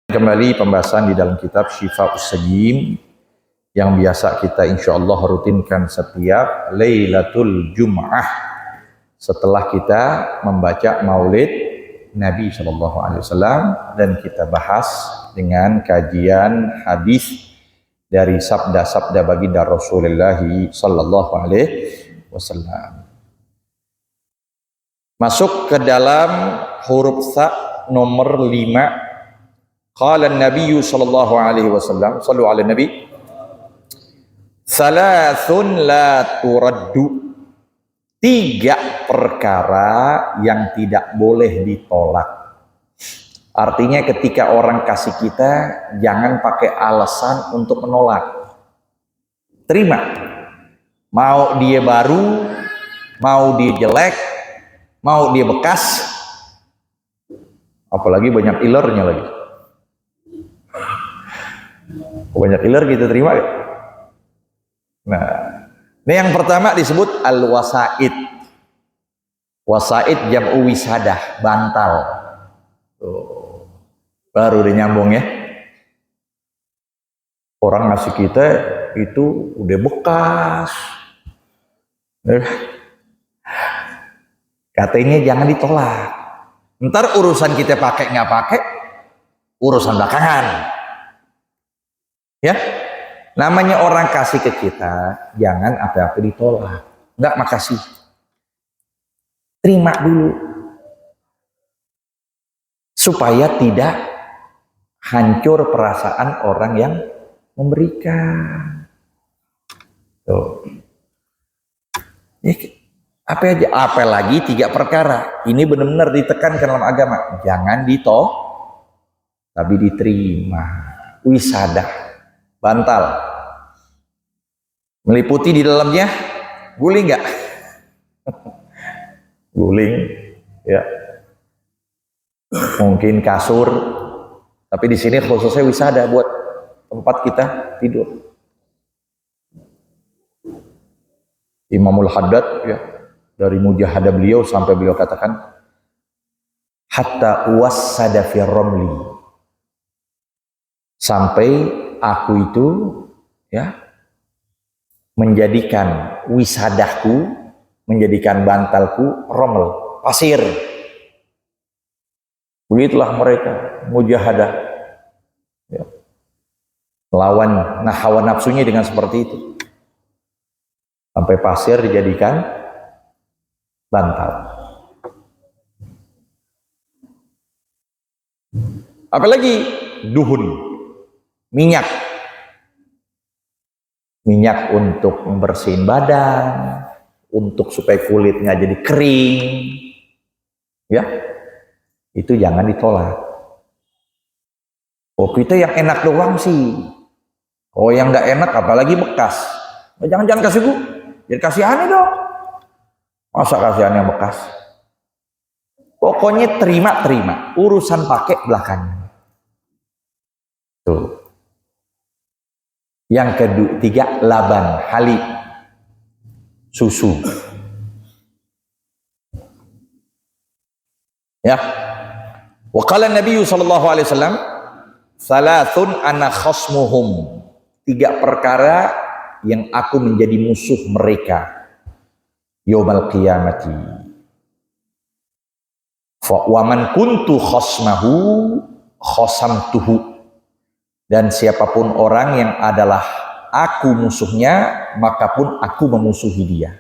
Kembali pembahasan di dalam kitab Syifa'us Sagim yang biasa kita insyaallah rutinkan setiap Lailatul Jum'ah setelah kita membaca Maulid Nabi SAW, dan kita bahas dengan kajian hadis dari sabda-sabda baginda Rasulullah SAW. Masuk ke dalam huruf sa nomor 5. Qala an-nabiy sallallahu alaihi wasallam, sallu ala nabi, salasun la turaddu, 3 perkara yang tidak boleh ditolak. Artinya ketika orang kasih kita, jangan pakai alasan untuk menolak. Terima. Mau dia baru, mau dia jelek, mau dia bekas, apalagi banyak ilernya lagi. Banyak iler kita terima gak? Nah, ini yang pertama disebut al-wasaid. Wasaid jam'u wisadah, bantal. Tuh. Baru dinyambung ya. Orang ngasih kita itu udah bekas. Katanya jangan ditolak. Ntar urusan kita pakai nggak pakai, urusan belakangan. Ya, namanya orang kasih ke kita, jangan apa-apa ditolak. Enggak, makasih. Terima dulu. Supaya tidak hancur perasaan orang yang memberikan. Tuh. Apa aja, apalagi 3 perkara. Ini benar-benar ditekankan dalam agama. Jangan ditolak, tapi diterima. Wisadah. Bantal, meliputi di dalamnya guling nggak? Guling, ya. Mungkin kasur, tapi di sini khususnya wisada buat tempat kita tidur. Imamul Haddad, ya, dari mujahadah beliau sampai beliau katakan, hatta wassada fi ramli, sampai aku itu ya menjadikan wisadahku, menjadikan bantalku romel, pasir. Begitulah mereka mujahadah ya, melawan hawa nafsunya dengan seperti itu, sampai pasir dijadikan bantal. Apalagi duhun, minyak untuk membersihin badan, untuk supaya kulit nggak jadi kering, ya, itu jangan ditolak. Oh, kita yang enak doang sih, oh yang nggak enak apalagi bekas, oh, jangan kasih Bu, jadi kasihan dong, masa kasihan yang bekas. Pokoknya terima, urusan pakai belakangan. Tuh. Yang ketiga, laban, halib, susu. Ya. Wa qala Nabi sallallahu alaihi wasallam, salasun ana khasmuhum, 3 perkara yang aku menjadi musuh mereka yaumal qiyamati. Fa wa man kuntu khasmahu khasamtuhu, dan siapapun orang yang adalah aku musuhnya, maka pun aku memusuhi dia.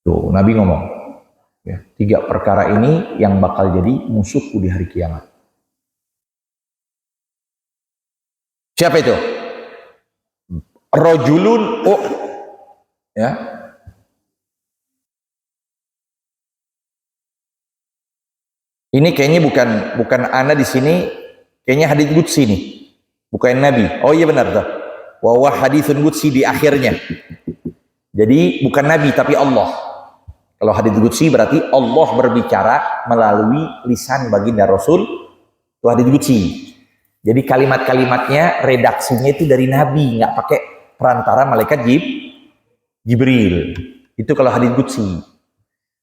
Tuh, Nabi ngomong, ya, 3 perkara ini yang bakal jadi musuhku di hari kiamat. Siapa itu? Rojulun, oh, ya. Ini kayaknya bukan ana di sini. Kayaknya hadits qudsi nih, bukan Nabi. Oh iya benar tuh. Wa haditsun qudsi di akhirnya. Jadi bukan Nabi tapi Allah. Kalau hadits qudsi berarti Allah berbicara melalui lisan baginda Rasul. Itu hadits qudsi. Jadi kalimat-kalimatnya, redaksinya itu dari Nabi, nggak pakai perantara malaikat Jibril. Itu kalau hadits qudsi.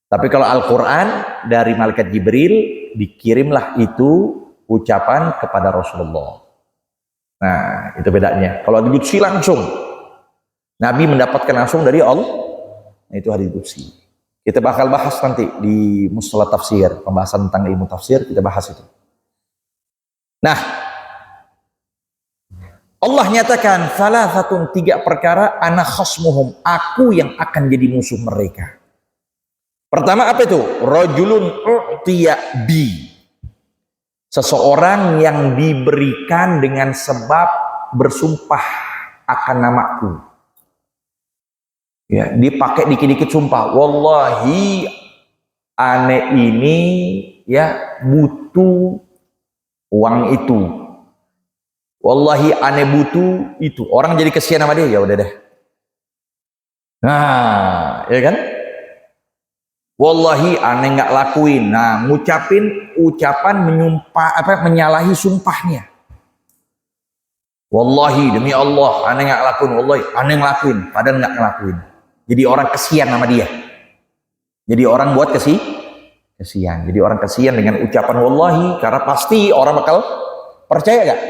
Tapi kalau Al-Quran dari malaikat Jibril dikirimlah itu ucapan kepada Rasulullah. Nah, itu bedanya. Kalau hadits qudsi langsung Nabi mendapatkan langsung dari Allah. Nah, itu hadits qudsi. Kita bakal bahas nanti di mustalah tafsir, pembahasan tentang ilmu tafsir, kita bahas itu. Nah, Allah nyatakan salah satu 3 perkara ana khasmuhum, aku yang akan jadi musuh mereka. Pertama apa itu? Rajulun u'tiya bi. Seseorang yang diberikan dengan sebab bersumpah akan namaku. Ya, dipakai dikit-dikit sumpah. Wallahi ane ini ya butuh uang itu. Wallahi ane butuh itu. Orang jadi kesian sama dia, ya udah deh. Nah, ya kan? Wallahi aneh nggak lakuin. Nah, ngucapin ucapan menyalahi sumpahnya. Wallahi demi Allah aneh nggak lakuin. Wallahi aneh ngelakuin, padahal nggak ngelakuin. Jadi orang kesian sama dia. Jadi orang buat kesian. Jadi orang kesian dengan ucapan wallahi, karena pasti orang bakal percaya gak?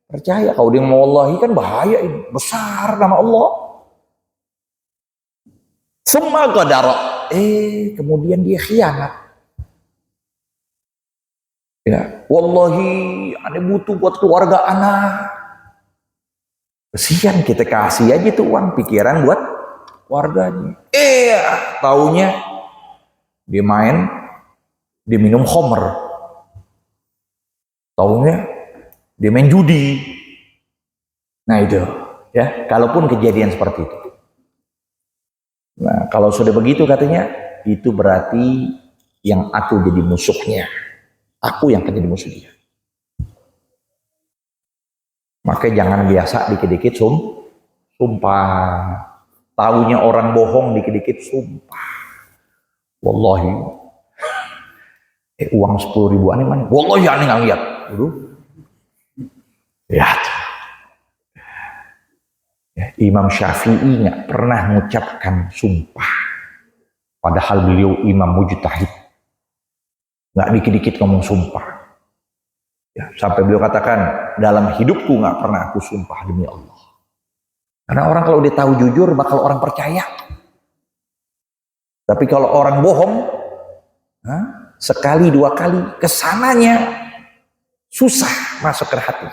Percaya. Kalau dia mau wallahi kan bahaya ini, besar nama Allah. Semua qadara. Kemudian dia khianat. Ya, wallahi aneh butuh buat keluarga anak. Kesian, kita kasih aja tuh uang pikiran buat keluarganya. Taunya dia minum khamr. Taunya dia main judi. Nah itu, ya, kalaupun kejadian seperti itu. Nah, kalau sudah begitu katanya, itu berarti yang aku jadi musuhnya. Aku yang akan jadi musuh dia. Makanya jangan biasa dikit-dikit sumpah. Taunya orang bohong dikit-dikit sumpah. Wallahi. Uang 10.000 aneh mana? Wallahi aneh nggak lihat. Lihat. Ya, Imam Syafi'i nggak pernah mengucapkan sumpah, padahal beliau imam mujtahid, nggak dikit-dikit ngomong sumpah. Ya, sampai beliau katakan dalam hidupku nggak pernah aku sumpah demi Allah. Karena orang kalau dia tahu jujur bakal orang percaya. Tapi kalau orang bohong, sekali 2 kali kesananya susah masuk ke hati.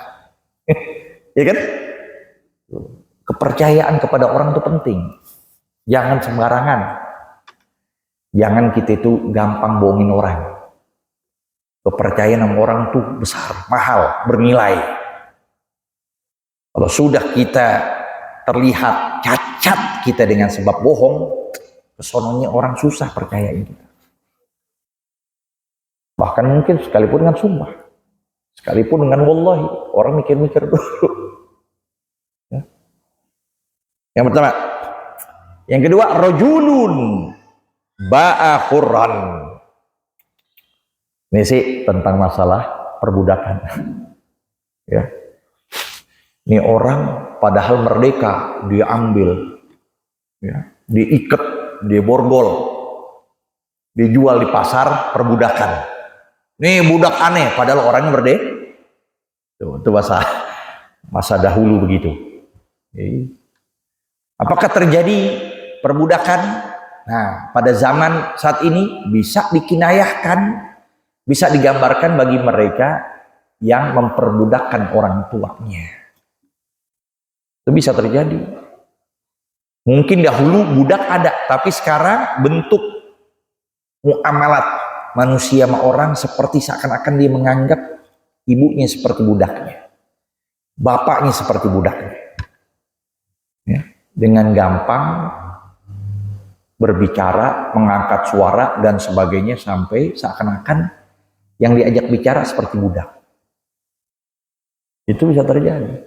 Ya kan? Kepercayaan kepada orang itu penting. Jangan sembarangan. Jangan kita itu gampang bohongin orang. Kepercayaan sama orang itu besar, mahal, bernilai. Kalau sudah kita terlihat cacat kita dengan sebab bohong, kesononya orang susah percayain kita. Bahkan mungkin sekalipun dengan sumpah, sekalipun dengan wallahi, orang mikir-mikir dulu. Yang pertama. Yang kedua, rajulun ba'a khurran. Ini sih tentang masalah perbudakan. Ya. Ini orang padahal merdeka, dia ambil, ya, diikat, dia borgol, dijual di pasar perbudakan. Nih budak aneh, padahal orangnya merdeka. Itu masa dahulu begitu. Apakah terjadi perbudakan? Nah, pada zaman saat ini bisa dikinayahkan, bisa digambarkan bagi mereka yang memperbudakkan orang tuanya. Itu bisa terjadi. Mungkin dahulu budak ada, tapi sekarang bentuk muamalat manusia sama orang seperti seakan-akan dia menganggap ibunya seperti budaknya, bapaknya seperti budaknya. Ya. Dengan gampang berbicara, mengangkat suara dan sebagainya sampai seakan-akan yang diajak bicara seperti budak. Itu bisa terjadi.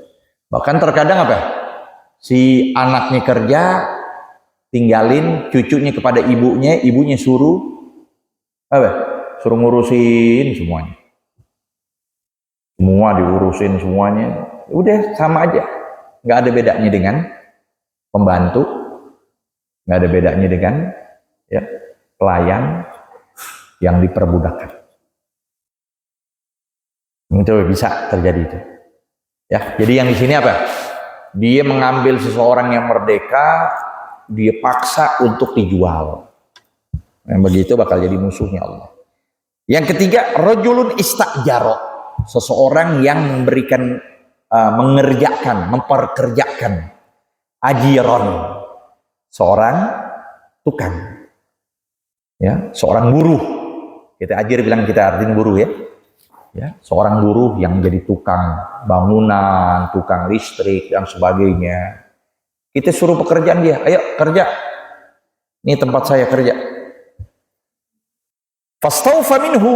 Bahkan terkadang apa? Si anaknya kerja, tinggalin cucunya kepada ibunya, ibunya suruh ngurusin semuanya. Semua diurusin semuanya. Udah sama aja. Nggak ada bedanya dengan pembantu, nggak ada bedanya dengan pelayan yang diperbudakkan. Itu bisa terjadi itu. Ya, jadi yang di sini apa? Dia mengambil seseorang yang merdeka, dia paksa untuk dijual. Yang begitu bakal jadi musuhnya Allah. Yang ketiga, rajulun istajaro, seseorang yang memberikan, mengerjakan, memperkerjakan, ajiron, seorang tukang, ya, seorang buruh. Kita ajir bilang kita artinya buruh ya. Ya, seorang buruh yang jadi tukang bangunan, tukang listrik dan sebagainya. Kita suruh pekerjaan dia, ayo kerja. Ini tempat saya kerja. Fastaufa minhu.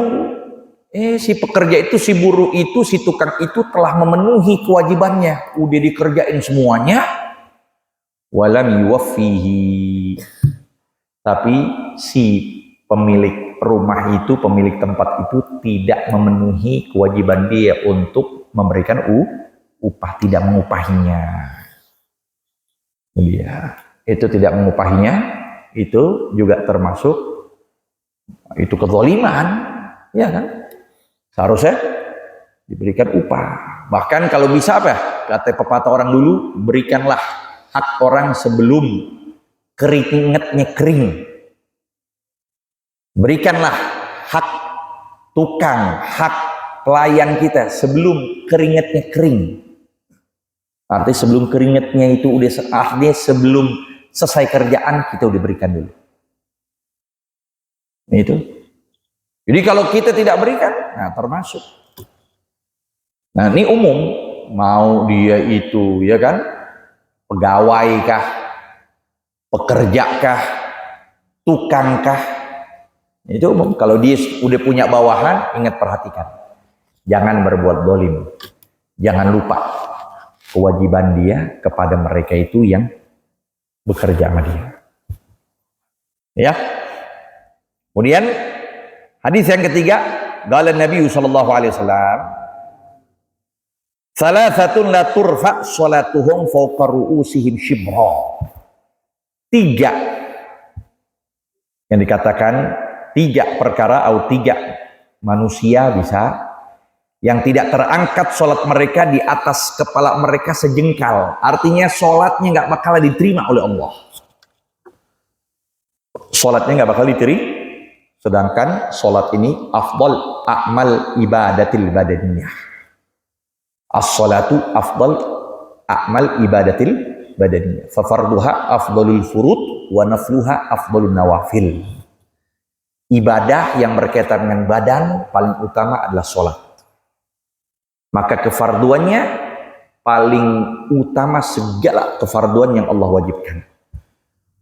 Si pekerja itu, si buruh itu, si tukang itu telah memenuhi kewajibannya. Udah dikerjain semuanya. Walam yuwaffihi. Tapi si pemilik rumah itu, pemilik tempat itu tidak memenuhi kewajiban dia untuk memberikan upah, tidak mengupahinya. Dia itu tidak mengupahinya, itu juga termasuk itu kezaliman, ya kan? Seharusnya diberikan upah. Bahkan kalau bisa apa? Kata pepatah orang dulu, berikanlah hak orang sebelum keringatnya kering. Berikanlah hak tukang, hak pelayan kita sebelum keringatnya kering. Artinya sebelum keringatnya itu udah, artinya sebelum selesai kerjaan kita udah berikan dulu. Itu. Jadi kalau kita tidak berikan, nah termasuk. Nah ini umum, mau dia itu ya kan, pegawai kah, pekerja kah, tukang kah, itu umum. Kalau dia udah punya bawahan, ingat perhatikan, jangan berbuat dolim, jangan lupa kewajiban dia kepada mereka itu yang bekerja sama dia. Ya. Kemudian hadis yang ketiga, qala Nabi sallallahu alaihi wasallam, salasatun la turfa salatuhum fawqa ru'usihim shibra. 3 yang dikatakan 3 perkara atau 3 manusia bisa yang tidak terangkat sholat mereka di atas kepala mereka sejengkal. Artinya sholatnya nggak bakal diterima oleh Allah. Sholatnya nggak bakal diterima. Sedangkan sholat ini afdal a'mal ibadatil badaniyah. As-sholatu afdal a'mal ibadatil badaniyah. Fafarduha afdalul furud wa nafluha afdalun nawafil. Ibadah yang berkaitan dengan badan paling utama adalah sholat. Maka kefarduannya paling utama segala kefarduan yang Allah wajibkan.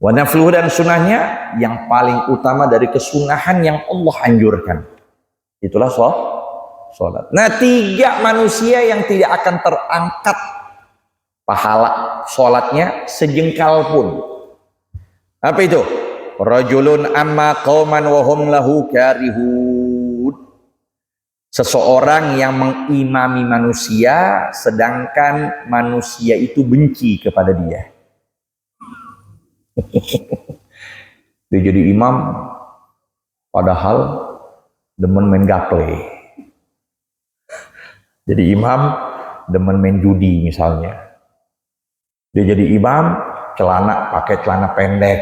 Wa nafluh, dan sunnahnya yang paling utama dari kesunahan yang Allah anjurkan. Itulah sholat. Nah 3 manusia yang tidak akan terangkat pahala sholatnya sejengkal pun. Apa itu? Rajulun amma qauman wa hum lahu karihun. Seseorang yang mengimami manusia sedangkan manusia itu benci kepada dia. Dia jadi imam padahal demen main gaple. Jadi imam demen main judi misalnya. Dia jadi imam pakai celana pendek.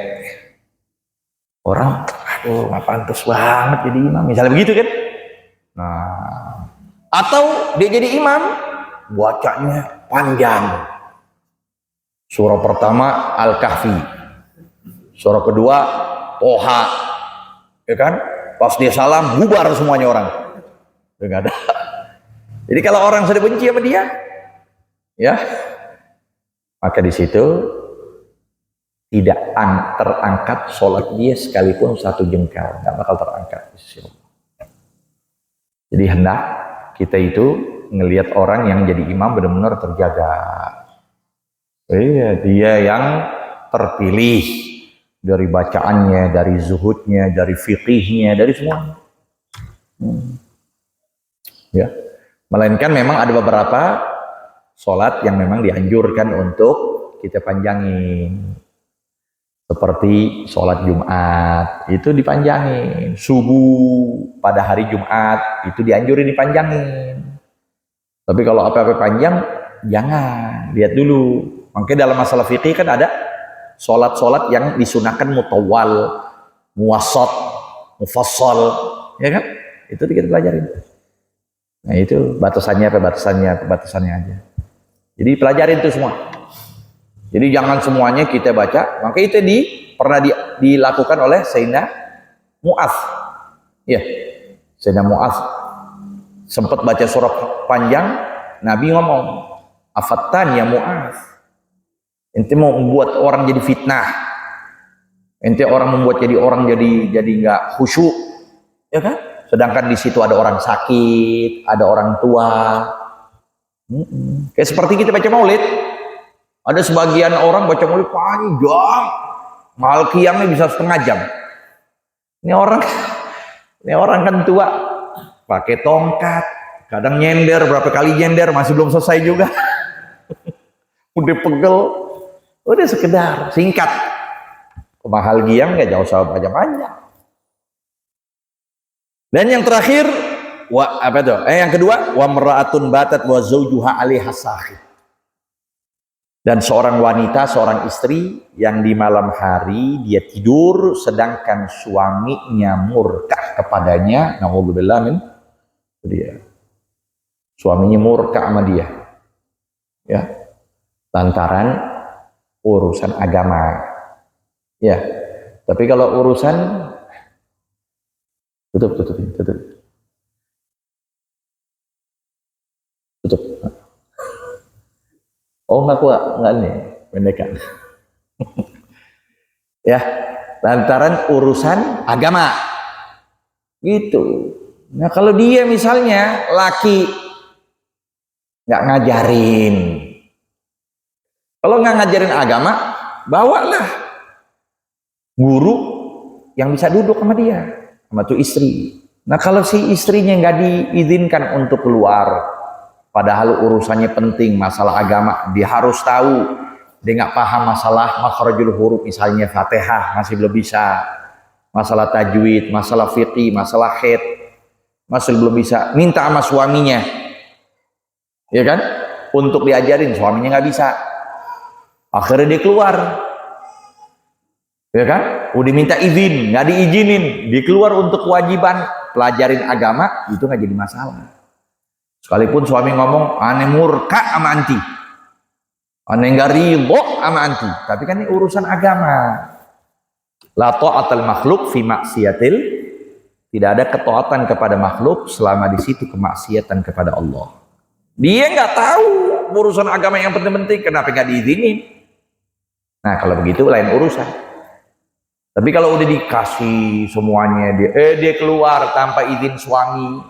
Orang, aduh nggak pantas banget jadi imam, misalnya begitu kan? Nah, atau dia jadi imam, bacanya panjang. Surah pertama Al-Kahfi, surah kedua Toha, ya kan? Pas dia salam, bubar semuanya orang. Enggak ada. Jadi kalau orang sudah benci sama dia, ya, maka di situ tidak terangkat sholat dia sekalipun 1 jengkal, nggak bakal terangkat. Jadi hendak kita itu ngelihat orang yang jadi imam benar-benar terjaga. Iya, dia yang terpilih dari bacaannya, dari zuhudnya, dari fikihnya, dari semuanya. Ya, melainkan memang ada beberapa sholat yang memang dianjurkan untuk kita panjangin. Seperti sholat Jumat, itu dipanjangin. Subuh pada hari Jumat, itu dianjurin dipanjangin. Tapi kalau apa-apa panjang, jangan, lihat dulu. Makanya dalam masalah fikih kan ada sholat-sholat yang disunahkan mutawal, muwassat, mufassal, ya kan? Itu kita pelajarin. Nah itu batasannya aja. Jadi pelajarin itu semua. Jadi jangan semuanya kita baca. Maka itu pernah dilakukan oleh Sayyidina Mu'adz. Ya, Sayyidina Mu'adz sempat baca surah panjang, Nabi ngomong, "Afattan ya Mu'adz, ente mau membuat orang jadi fitnah, ente membuat orang jadi nggak khusyuk, ya kan? Sedangkan di situ ada orang sakit, ada orang tua." Kayak seperti kita baca maulid, ada sebagian orang baca maulid panjang, mahal qiyamnya bisa setengah jam. Ini orang kan tua, pakai tongkat, kadang nyender, berapa kali nyender masih belum selesai juga. Udah pegel, udah sekedar singkat. Mahal qiyam nggak jauh sama panjang-panjang. Dan yang terakhir, yang kedua, wa mar'atun batat wa zawjuha 'alaiha sakhit. Dan seorang wanita, seorang istri yang di malam hari dia tidur sedangkan suaminya murka kepadanya, naudzubillah min, dia suaminya murka sama dia, ya, lantaran urusan agama, ya. Tapi kalau urusan tutup. Oh enggak nih, pendekan. Ya, lantaran urusan agama. Gitu. Nah, kalau dia misalnya laki nggak ngajarin. Kalau nggak ngajarin agama, bawalah guru yang bisa duduk sama dia, sama tuh istri. Nah, kalau si istrinya nggak diizinkan untuk keluar, padahal urusannya penting, masalah agama, dia harus tahu. Dia nggak paham masalah makhrajul huruf, misalnya Fatihah masih belum bisa, masalah tajwid, masalah fiqih, masalah haid masih belum bisa, minta sama suaminya, ya kan, untuk diajarin, suaminya nggak bisa, akhirnya dia keluar, ya kan, udah minta izin, nggak diizinin, dia keluar untuk kewajiban pelajarin agama, itu nggak jadi masalah. Sekalipun suami ngomong, "Ane murka sama anti, ane nggak ridho sama anti," tapi kan ini urusan agama. La ta'atal makhluk fi maksiatil, tidak ada ketaatan kepada makhluk selama di situ kemaksiatan kepada Allah. Dia nggak tahu urusan agama yang penting-penting, kenapa nggak diizinin? Nah kalau begitu lain urusan. Tapi kalau udah dikasih semuanya, dia keluar tanpa izin suami,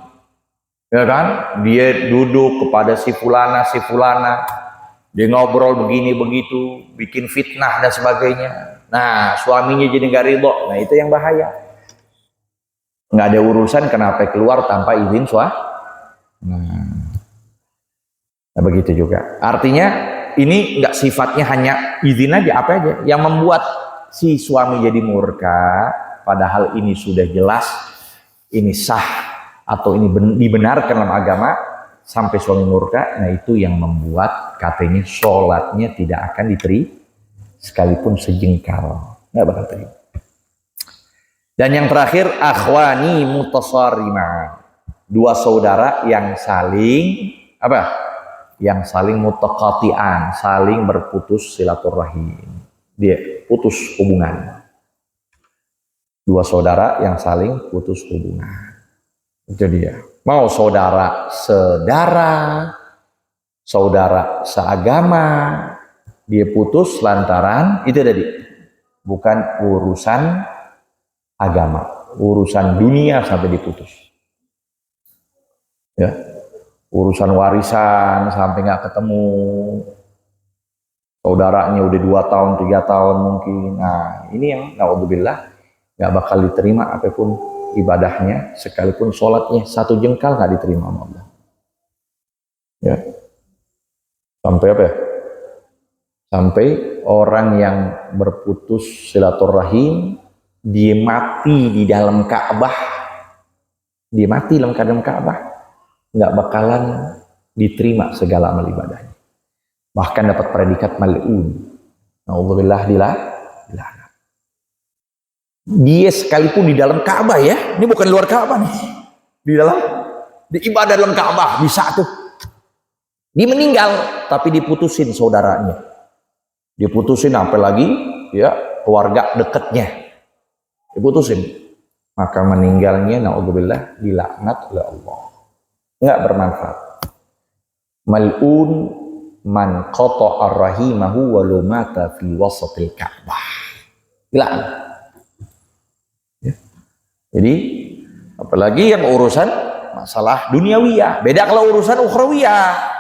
ya kan, dia duduk kepada si fulana, dia ngobrol begini begitu, bikin fitnah dan sebagainya. Nah suaminya jadi nggak ridho, nah itu yang bahaya. Nggak ada urusan kenapa keluar tanpa izin suami. Nah begitu juga. Artinya ini nggak sifatnya hanya izin aja, apa aja yang membuat si suami jadi murka, padahal ini sudah jelas, ini sah atau ini dibenarkan dalam agama, sampai suami murka. Nah itu yang membuat katanya sholatnya tidak akan diterima sekalipun sejengkal, nggak bakal terima. Dan yang terakhir, akhwani mutasarrima, dua saudara yang saling yang saling mutaqati'an, saling berputus silaturahim, dia putus hubungan. Dua saudara yang saling putus hubungan, itu dia. Mau saudara seagama, dia putus lantaran itu tadi, bukan urusan agama, urusan dunia sampai diputus, ya, urusan warisan sampai nggak ketemu, saudaranya udah 2 tahun 3 tahun mungkin. Nah ini yang naudzubillah nggak bakal diterima apapun ibadahnya, sekalipun sholatnya 1 jengkal nggak diterima sama Allah, ya. Sampai orang yang berputus silaturahim, dia mati di dalam Ka'bah, nggak bakalan diterima segala amal ibadahnya. Bahkan dapat predikat mal'un. Na'udzubillah dilaknat. Dia sekalipun di dalam Ka'bah ya, ini bukan luar Ka'bah nih. Di ibadah dalam Ka'bah bisa tuh. Dia meninggal tapi diputusin saudaranya. Diputusin apalagi ya keluarga dekatnya. Diputusin. Maka meninggalnya na'udzubillah dilaknat oleh Allah. Enggak bermanfaat. Mal'un man qata'a rahimahu wa lumata fi wasatil Ka'bah. Dilaknat. Ya. Jadi apalagi yang urusan masalah duniawiyah. Beda kalau urusan ukhrawiyah.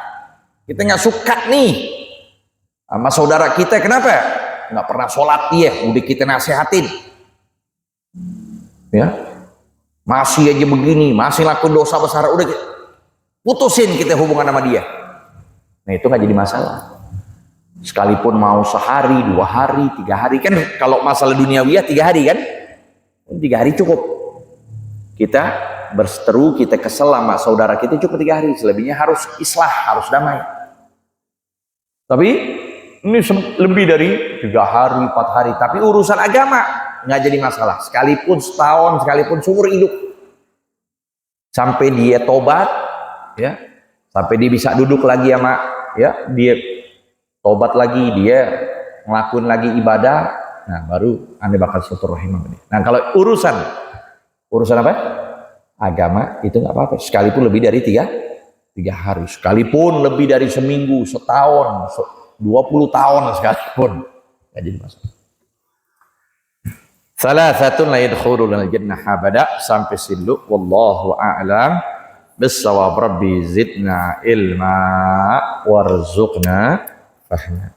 Kita nggak suka nih sama saudara kita, kenapa? Nggak pernah sholat dia, udah kita nasihatin. Ya, masih aja begini, masih lakukan dosa besar, udah putusin kita hubungan sama dia. Nah itu nggak jadi masalah. Sekalipun mau sehari, 2 hari, 3 hari, kan kalau masalah duniawiyah 3 hari kan? 3 hari cukup. Kita berseteru, kita kesel sama saudara kita cukup 3 hari, selebihnya harus islah, harus damai. Tapi ini lebih dari 3 hari, 4 hari, tapi urusan agama nggak jadi masalah, sekalipun setahun, sekalipun seumur hidup, sampai dia tobat, ya, sampai dia bisa duduk lagi sama, ya, dia tobat lagi, dia ngelakuin lagi ibadah, nah baru Anda bakal silaturahim. Nah kalau urusan apa? Agama itu nggak apa-apa, sekalipun lebih dari 3 hari, sekalipun lebih dari seminggu, setahun, 20 tahun sekalipun, nggak jadi masalah. Salasatun la yadkhuluna al-jannah abada, sampai situ. Wallahu a'lam bissawab. Rabbi zidna ilma warzuqna fahma.